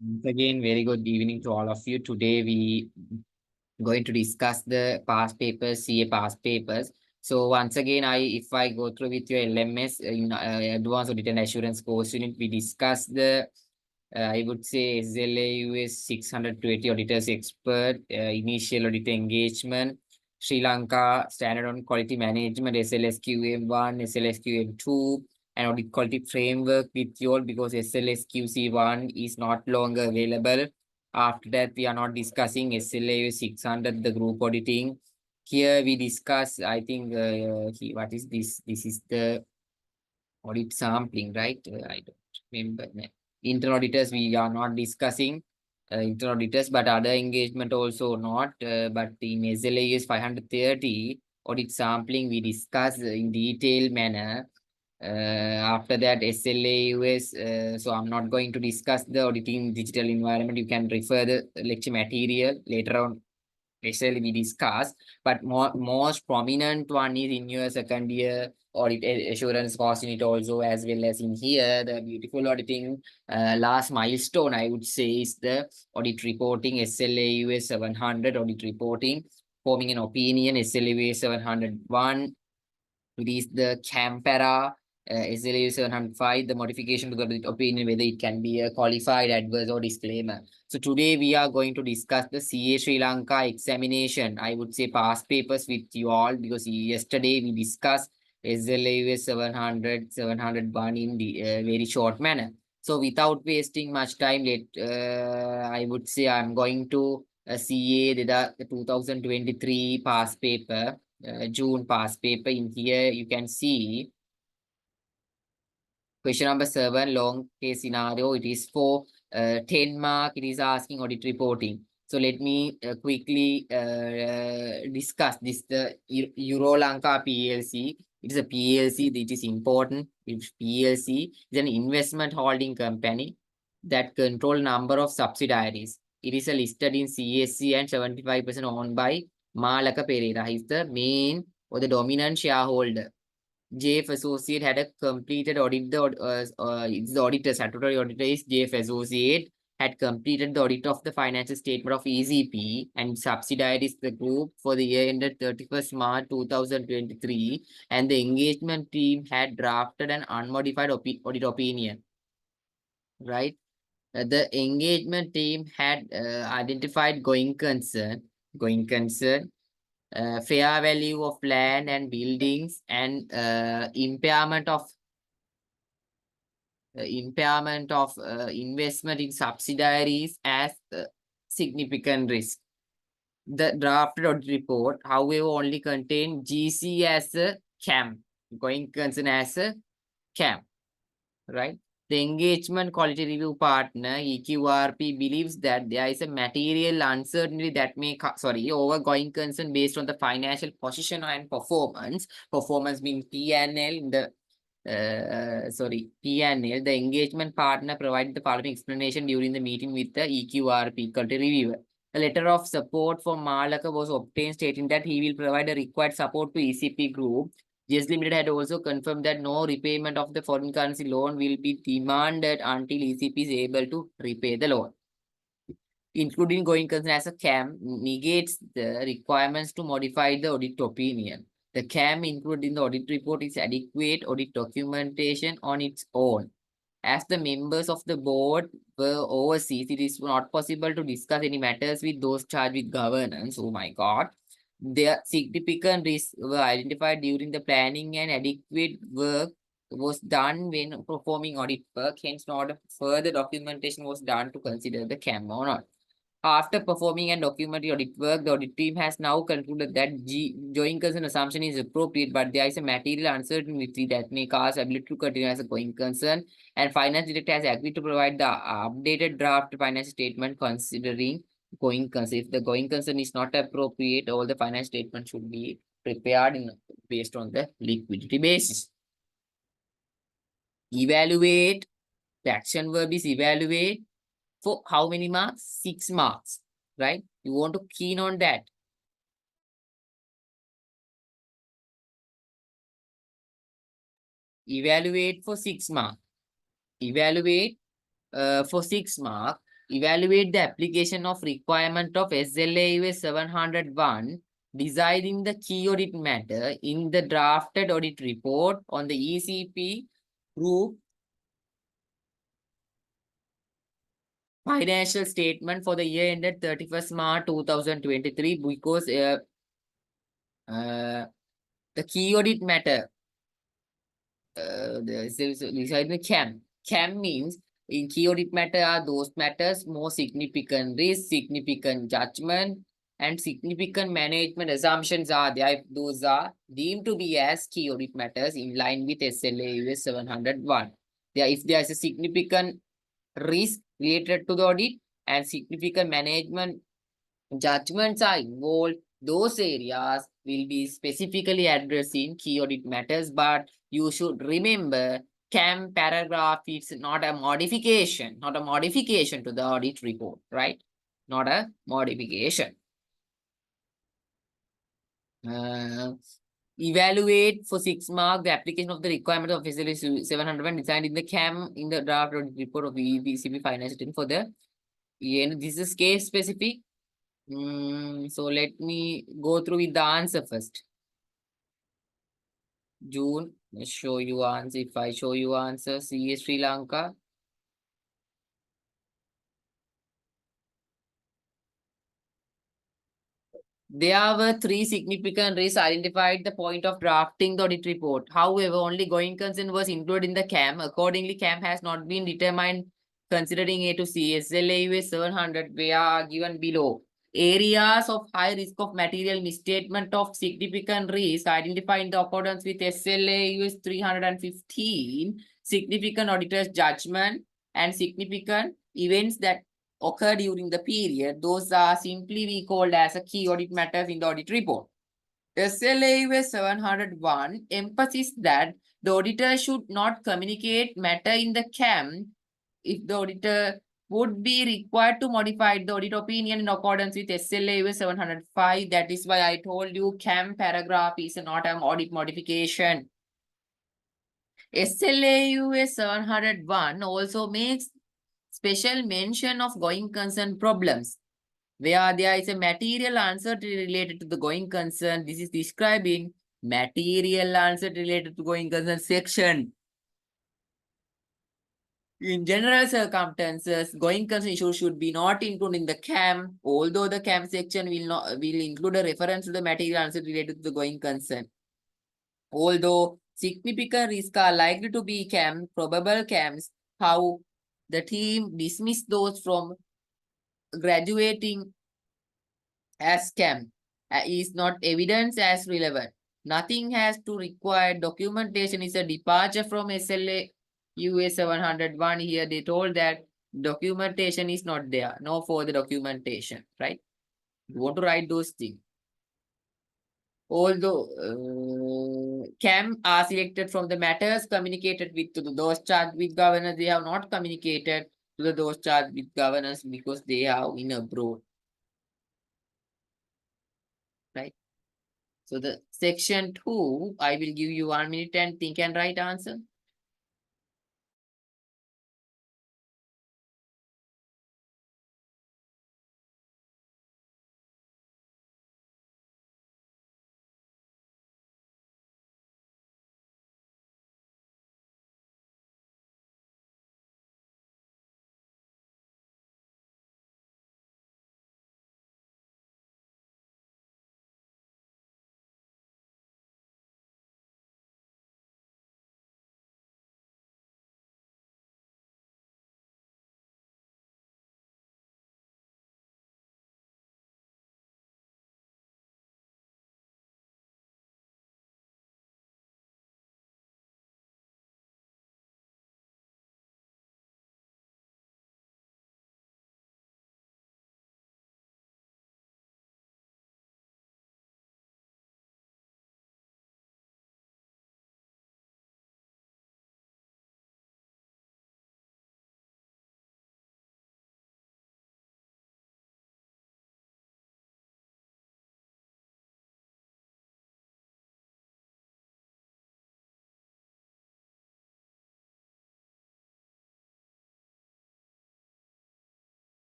Once again, very good evening to all of you. Today we going to discuss the past papers, CA past papers. So once again, if I go through with your LMS in Advanced Audit and Assurance course unit, we discuss the I would say SLAuS 620 auditors expert, initial audit engagement, Sri Lanka standard on quality management, SLSQM1, SLSQM2, and audit quality framework with you all because SLSQC1 is not longer available. After that, we are not discussing SLAuS 600, the group auditing. Here we discuss, I think, what is this? This is the audit sampling, right? I don't remember. Internal auditors, we are not discussing internal auditors, but other engagement also not. But in SLAS 530, audit sampling, we discuss in detailed manner. After that, SLAUS, so I'm not going to discuss the auditing digital environment. You can refer the lecture material later on especially we discuss, but most prominent one is in your second year audit assurance course unit also, as well as in here the beautiful auditing last milestone I would say is the audit reporting SLAUS 700 audit reporting, forming an opinion SLAUS 701. It is the Campera SLA 705, the modification to the opinion whether it can be a qualified, adverse, or disclaimer. So today we are going to discuss the CA Sri Lanka examination. I would say past papers with you all because yesterday we discussed SLA 700, 701 in the very short manner. So without wasting much time, I would say I'm going to CA the 2023 past paper. June past paper. In here, you can see question number 7, long case scenario. It is for 10 mark. It is asking audit reporting. So let me quickly discuss this. The Euro Lanka PLC. It is a PLC. It is important. If PLC is an investment holding company that control number of subsidiaries. It is listed in CSC and 75% owned by Malaka Pereira. He is the main or the dominant shareholder. JF Associate had a completed audit. It's the auditor, statutory auditor is JF Associate, had completed the audit of the financial statement of EZP and subsidiaries the group for the year ended 31st March 2023, and the engagement team had drafted an unmodified audit opinion. Right? The engagement team had identified going concern, fair value of land and buildings, and impairment of investment in subsidiaries as significant risk. The drafted audit report, however, only contained GC as a CAM, going concern as a CAM, right? The engagement quality review partner, EQRP, believes that there is a material uncertainty that may, over going concern based on the financial position and performance. Performance means P&L in the P&L. The engagement partner provided the following explanation during the meeting with the EQRP, quality reviewer. A letter of support from Malaka was obtained stating that he will provide a required support to ECP Group. GS Limited had also confirmed that no repayment of the foreign currency loan will be demanded until ECP is able to repay the loan. Including going concern as a CAM negates the requirements to modify the audit opinion. The CAM included in the audit report is adequate audit documentation on its own. As the members of the board were overseas, it is not possible to discuss any matters with those charged with governance. Oh my God. Their significant risks were identified during the planning and adequate work was done when performing audit work. Hence, not further documentation was done to consider the CAM or not. After performing and documenting audit work, the audit team has now concluded that going concern assumption is appropriate, but there is a material uncertainty that may cause ability to continue as a going concern. And finance director has agreed to provide the updated draft financial statement considering going concern. If the going concern is not appropriate, all the finance statement should be prepared based on the liquidity basis. Evaluate. The action verb is evaluate. For how many marks? 6 marks, right? You want to keen on that. Evaluate for 6 marks. Evaluate for 6 marks Evaluate the application of requirement of SLAUS 701, deciding the key audit matter in the drafted audit report on the ECP group financial statement for the year ended 31st March 2023 because uh, the key audit matter beside the CAM. CAM means in key audit matter are those matters more significant risk, significant judgment, and significant management assumptions are there. If those are deemed to be as key audit matters in line with SLA US 701. If there is a significant risk related to the audit and significant management judgments are involved, those areas will be specifically addressed in key audit matters. But you should remember, CAM paragraph is not a modification, not a modification to the audit report, right? Not a modification. Uh, Evaluate for 6 marks the application of the requirement of SLA 700 designed in the CAM in the draft audit report of EBCB financial team for the this is case specific. So let me go through with the answer first. June, let's show you answer. If I show you answer, CA Sri Lanka. There were 3 significant risks identified at the point of drafting the audit report. However, only going concern was included in the CAM. Accordingly, CAM has not been determined considering A to C. SLA US 700 were given below. Areas of high risk of material misstatement of significant risk identified in the accordance with SLA US 315, significant auditor's judgment, and significant events that occur during the period, those are simply we called as a key audit matters in the audit report. SLA 701 emphasis that the auditor should not communicate matter in the CAM if the auditor would be required to modify the audit opinion in accordance with SLA 705. That is why I told you CAM paragraph is not an audit modification. SLA 701 also makes special mention of going concern problems where there is a material uncertainty related to the going concern. This is described in material uncertainty related to going concern section. In general circumstances, going concern issues should be not included in the CAM, although the CAM section will include a reference to the material uncertainty related to the going concern. Although significant risks are likely to be CAM, probable CAMs, how the team dismissed those from graduating as CAM is not evidence as relevant. Nothing has to require documentation is a departure from SLA US 701. Here they told that documentation is not there. No further documentation, right? You want to write those things. Although CAM are selected from the matters communicated with to those charged with governors, they have not communicated to those charged with governors because they are in abroad, right? So the section 2, I will give you 1 minute and think and write answer.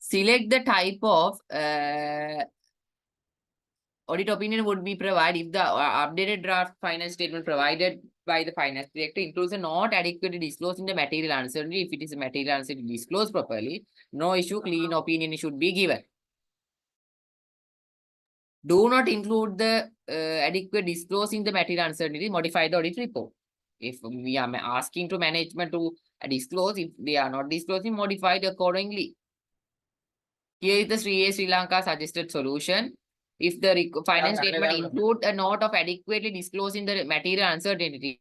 select the type of audit opinion would be provided if the updated draft finance statement provided by the finance director includes a not adequately disclosing the material uncertainty. If it is a material uncertainty disclosed properly, no issue, clean opinion should be given. Do not include the adequate disclosing the material uncertainty, modify the audit report. If we are asking to management to disclose, if they are not disclosing, modify it accordingly. Here is the Sri Lanka suggested solution. If the finance statement include a note of adequately disclosing the material uncertainty,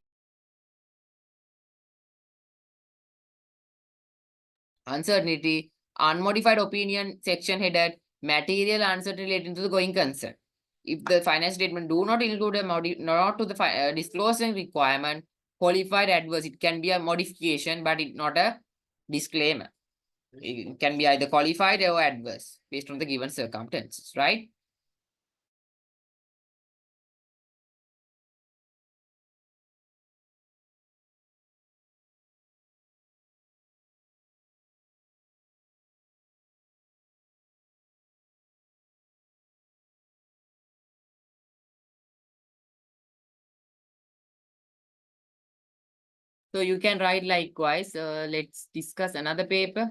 unmodified opinion section headed material uncertainty relating to the going concern. If the finance statement do not include a not to the disclosing requirement, qualified adverse, it can be a modification, but it not a disclaimer. It can be either qualified or adverse based on the given circumstances, right? So you can write likewise. Let's discuss another paper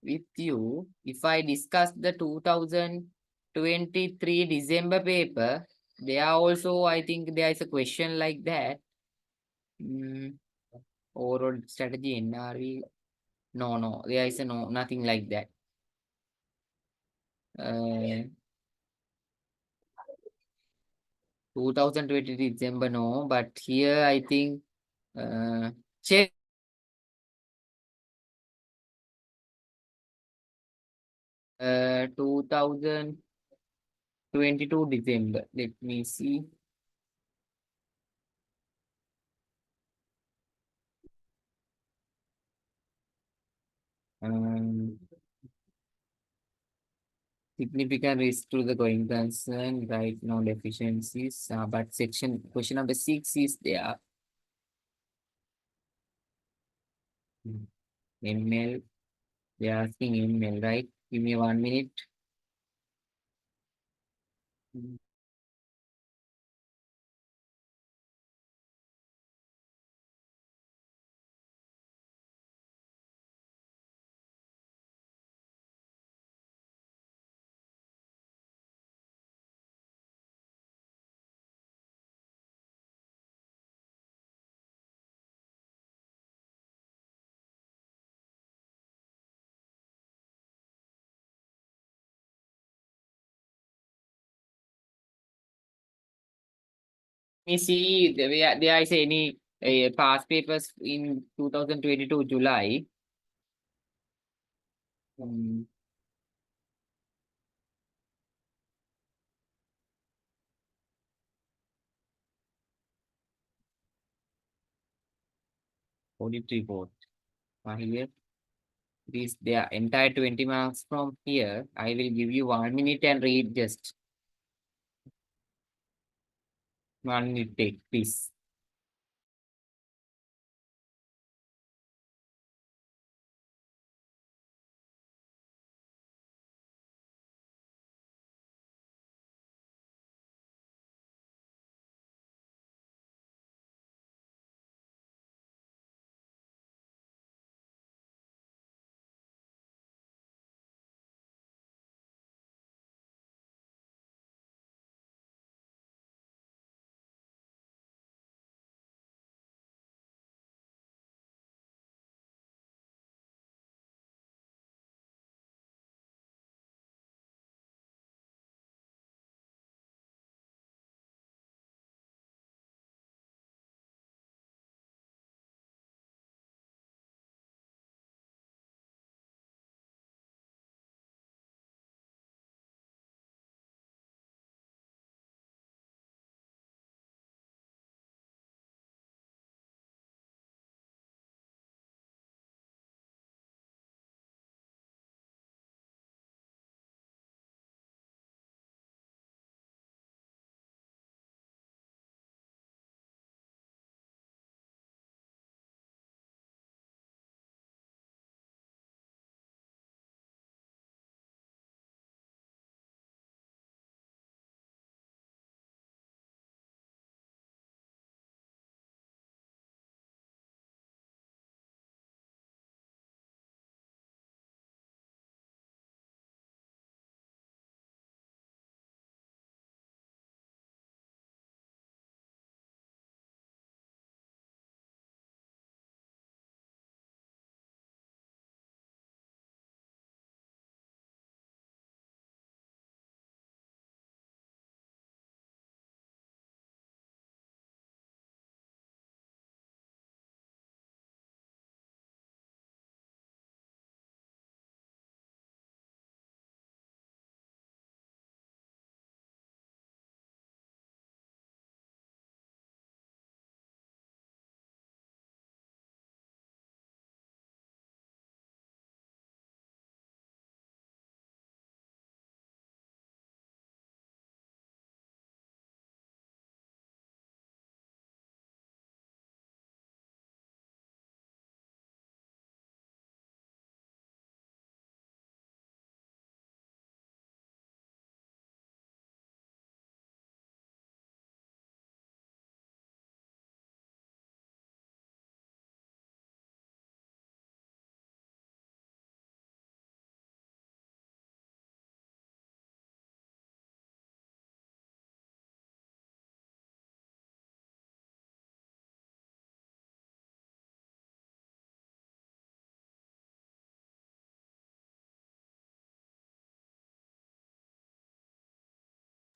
with you. If I discuss the 2023 December paper, there are also, I think there is a question like that. Overall strategy, NRV. No, there is a no, nothing like that. 2020 December, no, but here I think check 2022 December. Let me see. Um, significant risk to the going concern, right? No deficiencies. But section question number 6 is there. ML. They are asking ML, right? Give me 1 minute. Mm. 'Me see there is any past papers in 2022 July. 43 vote. Here, this their entire 20 marks from here. I will give you 1 minute and read just 1 minute take, please.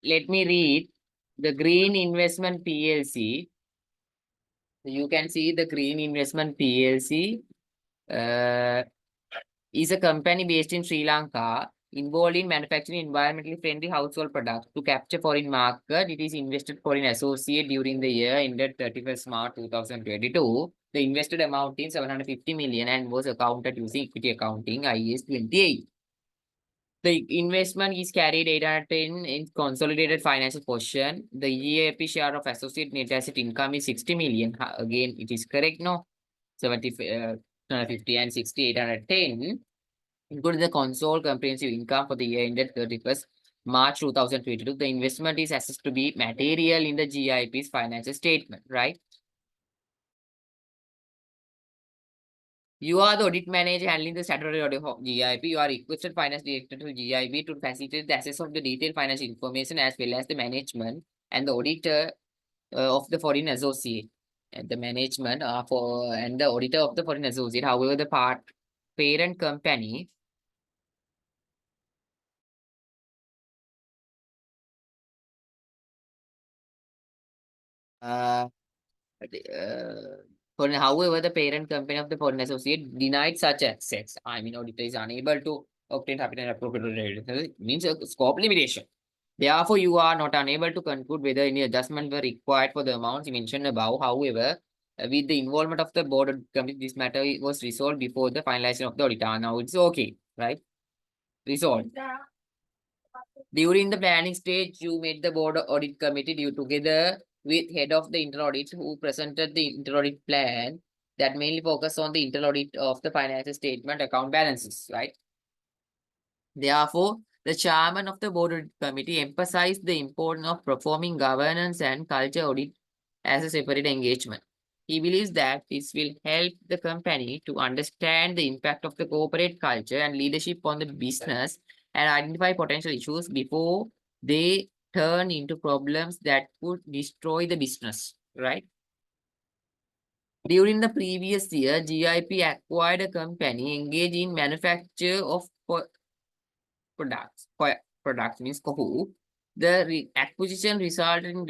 let me read the Green Investment PLC. You can see the Green Investment PLC is a company based in Sri Lanka involved in manufacturing environmentally friendly household products to capture foreign market. It is invested foreign associate during the year ended 31st March 2022. The invested amount is 750 million and was accounted using equity accounting IAS 28. The investment is carried 810 in consolidated financial position. The EAP share of associate net asset income is 60 million. Again, it is correct, no? 70, 50 and 60, 810. Including the console comprehensive income for the year ended 31st March 2022. The investment is assessed to be material in the GIP's financial statement, right? You are the audit manager handling the statutory audit of GIP. You are requested finance director to GIP to facilitate the access of the detailed financial information as well as the management and the auditor of the foreign associate. And the management for and the auditor of the foreign associate. However, the parent company uh, however, the parent company of the foreign associate denied such access. I mean, auditor is unable to obtain capital and appropriate rate. Means a scope limitation. Therefore, you are not unable to conclude whether any adjustment were required for the amounts mentioned above. However, with the involvement of the board of committee, this matter was resolved before the finalization of the auditor. Now it's okay, right? Resolved. During the planning stage, you met the board audit committee due together with head of the inter audit who presented the inter audit plan that mainly focus on the inter audit of the financial statement account balances, right? Therefore, the chairman of the board audit committee emphasized the importance of performing governance and culture audit as a separate engagement. He believes that this will help the company to understand the impact of the corporate culture and leadership on the business and identify potential issues before they turn into problems that could destroy the business, right? During the previous year, GIP acquired a company engaged in manufacture of products. Products means who. The acquisition resulted in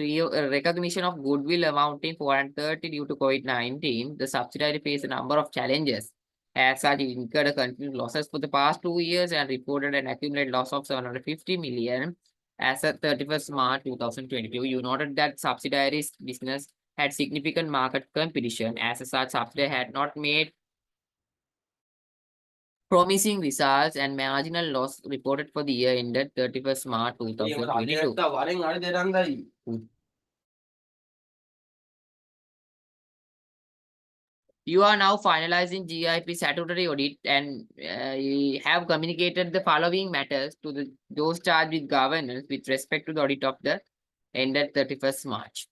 recognition of goodwill amounting 430 due to COVID-19. The subsidiary faced a number of challenges. As such, it incurred a continued losses for the past 2 years and reported an accumulated loss of 750 million as of 31st March 2022. You noted that subsidiary's business had significant market competition. As such, subsidiary had not made promising results and marginal loss reported for the year ended 31st March 2022. You are now finalizing GIP statutory audit and you have communicated the following matters to those charged with governance with respect to the audit of the ended 31st March.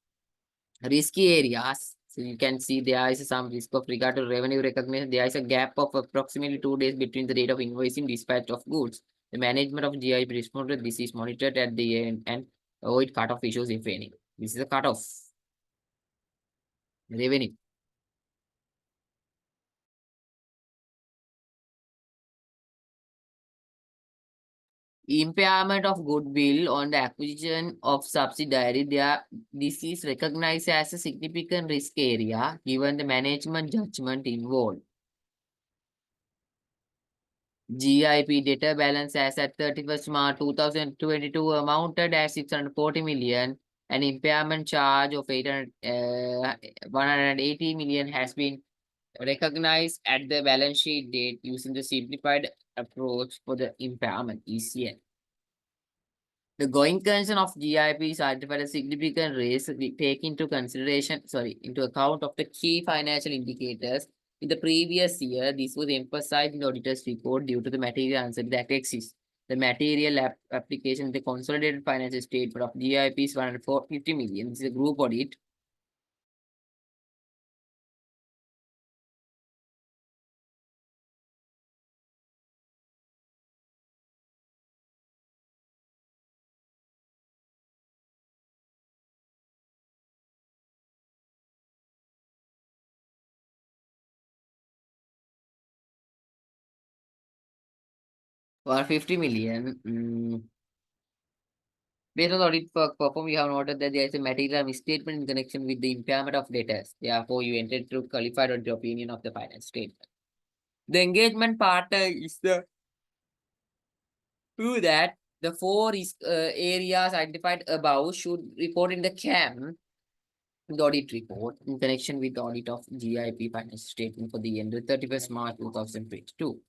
Risky areas. So you can see there is some risk of regard to revenue recognition. There is a gap of approximately 2 days between the date of invoicing dispatch of goods. The management of GIP responded. This is monitored at the end and avoid cut-off issues if any. This is a cut-off revenue. Impairment of goodwill on the acquisition of subsidiary. This is recognized as a significant risk area given the management judgment involved. GIP debtor balance as at 31st March 2022 amounted at 640 million. An impairment charge of 180 million has been recognized at the balance sheet date using the simplified approach for the impairment ECN. The going concern of GIP is identified as significant risk. We take into account of the key financial indicators. In the previous year, this was emphasized in the auditor's report due to the material uncertainty that exists. The material application, the consolidated financial statement of GIP is 150 million. This is a group audit. For 50 million. Based on the audit work performed, we have noted that there is a material misstatement in connection with the impairment of debtors. Therefore, you entered through qualified audit opinion of the finance statement. The engagement partner is the prove that the four areas identified above should report in the CAM, the audit report, in connection with the audit of GIP financial statement for the end of 31st March 2022.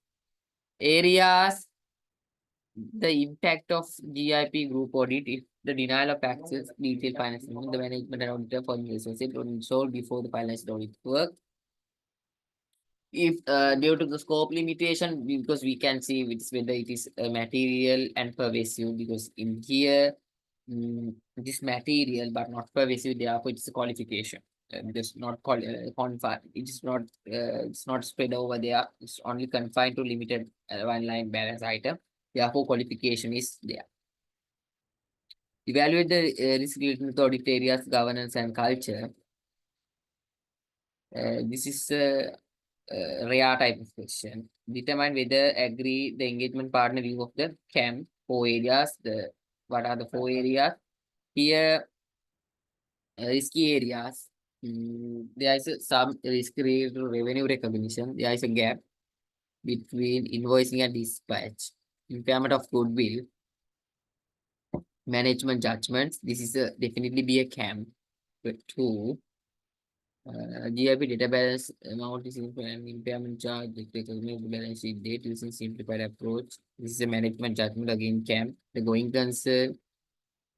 Areas, the impact of GIP group audit if the denial of access, detailed finance, the management and auditor for the associate sold before the financial audit work. If due to the scope limitation, because we can see whether it is material and pervasive, because in here it is material but not pervasive, therefore it's a qualification. Because not confined, it's not spread over there, it's only confined to limited one line balance item, therefore qualification is there. Evaluate the risk related to audit areas, governance and culture. This is rare type of question. Determine whether agree the engagement partner view of the CAM four areas. What are the four areas? Here, risky areas. There is some risk related to revenue recognition. There is a gap between invoicing and dispatch. Impairment of goodwill. Management judgments. This is definitely be a CAM. But two, GIP data balance amount is an impairment charge, recognize the balance sheet date using simplified approach. This is a management judgment again CAM. The going concern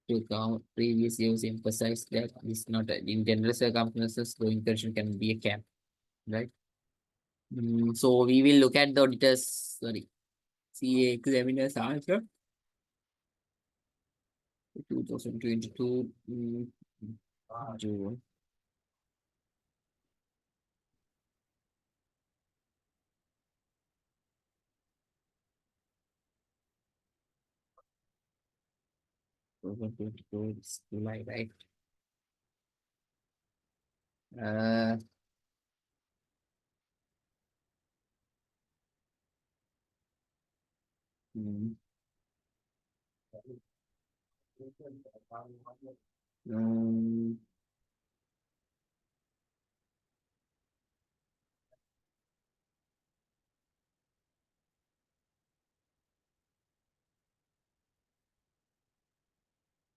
to count previous years emphasize that this is not in general circumstances, going concern can be a CAM, right? So we will look at the auditors, sorry, CA examiner's answer. 2022 June. July, right? Uh, mm, um,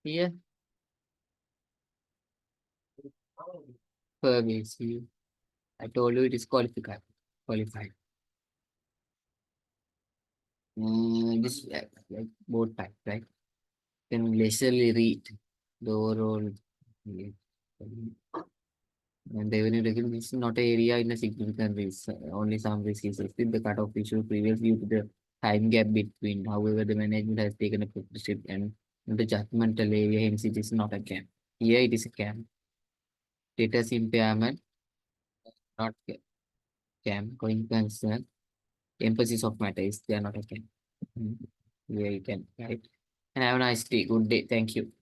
here, pervasive. I told you it is qualified. Qualified. This like both type, right? Then leisurely read the overall. Yeah. And revenue recognition is not an area in a significant risk. Only some risk is still the cutoff issue previously due to the time gap between. However, the management has taken a step and the judgmental area, hence it is not a CAM. Here it is a CAM. Status impairment, not CAM. Going concern, emphasis of matter is they are not a CAM. Yeah, you can, right? And have a nice day. Good day. Thank you.